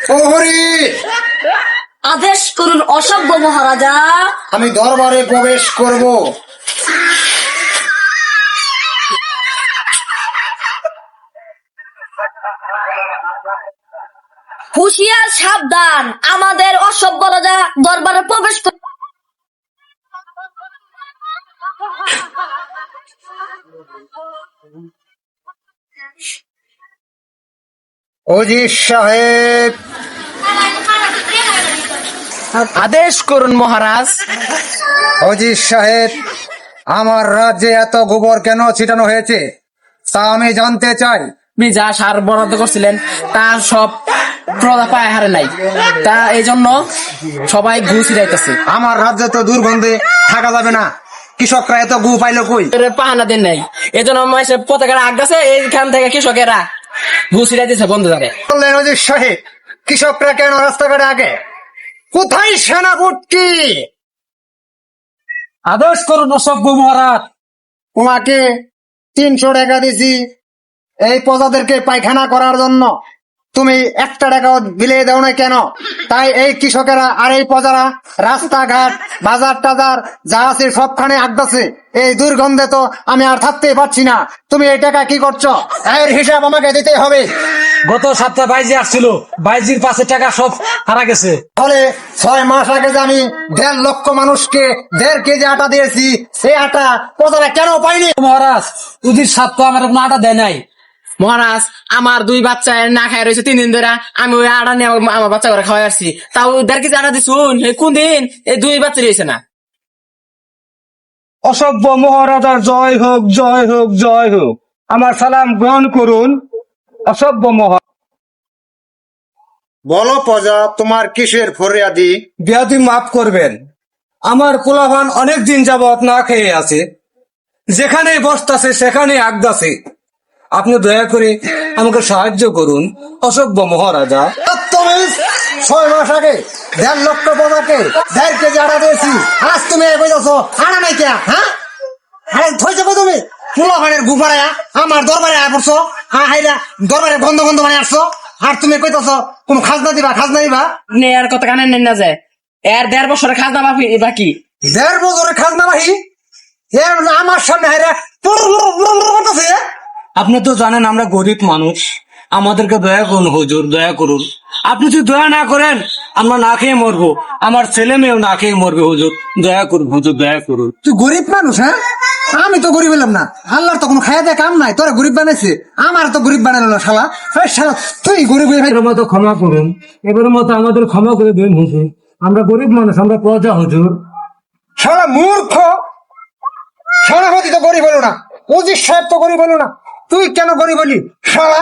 প্রহরী, আদেশ করুন অসভ্য মহারাজা। আমি দরবারে প্রবেশ করব। হুঁশিয়ার, সাবধান, আমাদের অসভ্য রাজা দরবারে প্রবেশ অজিত সাহেব, আদেশ করুন মহারাজ। অজিত সাহেব, আমার রাজ্যে এত গোবর কেন ছিটানো হয়েছে তা আমি জানতে চাই। আপনি যা সার বরাদ্দ করছিলেন তার সব প্রদা পায় হারে নাই, তা এই জন্য সবাই ঘু ছিড়াইতেছে। আমার রাজ্যে তো দুর্গন্ধে থাকা যাবে না, কৃষকরা এত গু পাইলো কই? পাহানা দেন নাই, এই জন্য পতাকার আগ গেছে, এইখান থেকে কৃষকেরা ঘু ছিড়াইতেছে বন্ধ থাকে। বললেন অজিত সাহেব, কৃষকরা কেন রাস্তাঘাটে আগে? কোথায় সেনাপতি? আদেশ করুন অসভ্য মহারাজ। তোমাকে 300 টাকা দিছি এই প্রজাদেরকে পায়খানা করার জন্য, তুমি 1 টাকাও বিলিয়ে দাও না কেন? তাই এই কৃষকেরা আর এই প্রজারা রাস্তাঘাট বাজার টাজার যা আছে সবখানে আগদাছে। এই দুর্গন্ধে তো আমি আর থাকতেই পারছি না। তুমি এই টাকা কি করছো? এর হিসাব আমাকে দিতে হবে। গত সপ্তাহে বাইজি আসছিল, বাইজির পাশে টাকা সব হারা গেছে। ফলে 6 মাস আগে যে আমি 1.5 লক্ষ মানুষকে 1.5 কেজি আটা দিয়েছি, সেই আটা প্রজারা কেন পাইনি? মহারাজ, উদির সাপ তো আমার কোনো আটা দেয় নাই। মহারাজ, আমার 2 বাচ্চা না খাই রয়েছে 3 দিন ধরে, আমি ওই আটা নিয়ে আমার বাচ্চা করে খাওয়াই আসছি, তাও 1.5 কেজি আটা দিছুন, কোন দিন এই 2 বাচ্চা রয়েছে না। অসভ্য মহারাজার জয় হোক, জয় হোক, জয় হোক। আমার সালাম গ্রহণ করুন। অসভ্য মহারাজ, বলো প্রজা, তোমার কিসের ফরিয়াদি? বিয়াদি মাফ করবেন, আমার পোলাভান অনেক দিন যাবত না খেয়ে আছে, যেখানে বসতাছে সেখানে আগদাছে। আপনি দয়া করে আমাকে সাহায্য করুন অসভ্য মহারাজা। তুমি 6 মাস আগে 1.5 লক্ষ প্রজাকে 1.5 কেজি আটা দিয়েছি, আজ তুমি কইতাছ আটা নাই কে? হ্যাঁ, আরে ধইছো কই তুমি? ফুলাভানের গুফারায়া আমার দরবারে আয় পড়ছো, হাইরা দরবারে গন্ধ গন্ধ মানে আসছো, আর তুমি কইতাছ কোন খাজনা দিবা, খাজনা দিবা? নে আর কত কানে নেন না যায়, এর 1.5 বছরের খাজনা বাকি। 1.5 বছরের খাজনা বাহি এর আমার সামনে হাইরা করতেছে। আপনি তো জানেন আমরা গরিব মানুষ, আমাদেরকে দয়া করুন হুজুর, দয়া করুন। আপনি যদি দয়া না করেন আমরা না খেয়ে মরবো, আমার ছেলে মেয়েও না খেয়ে মরবে। হুজুর দয়া করুন, হুজুর দয়া করুন। তুই গরিব মানুষ? হ্যাঁ, আমি তো গরিব হলাম না, আল্লাহর তো কোনো খায়া দেয় কাম নাই, তোরা গরিব বানাইছে, আমার তো গরিব বানালো না শালা। শালা তুই গরিব হয়ে এবার মতো ক্ষমা করুন, এবার মতো আমাদের ক্ষমা করে দিন হুজুর, আমরা গরিব মানুষ, আমরা প্রজা হুজুর। শালা মূর্খ। সেনাপতি তো গরিব হলো না, অজিত সাহেব তো গরিব হলো না, তুই কেন গরিব হলি শালা?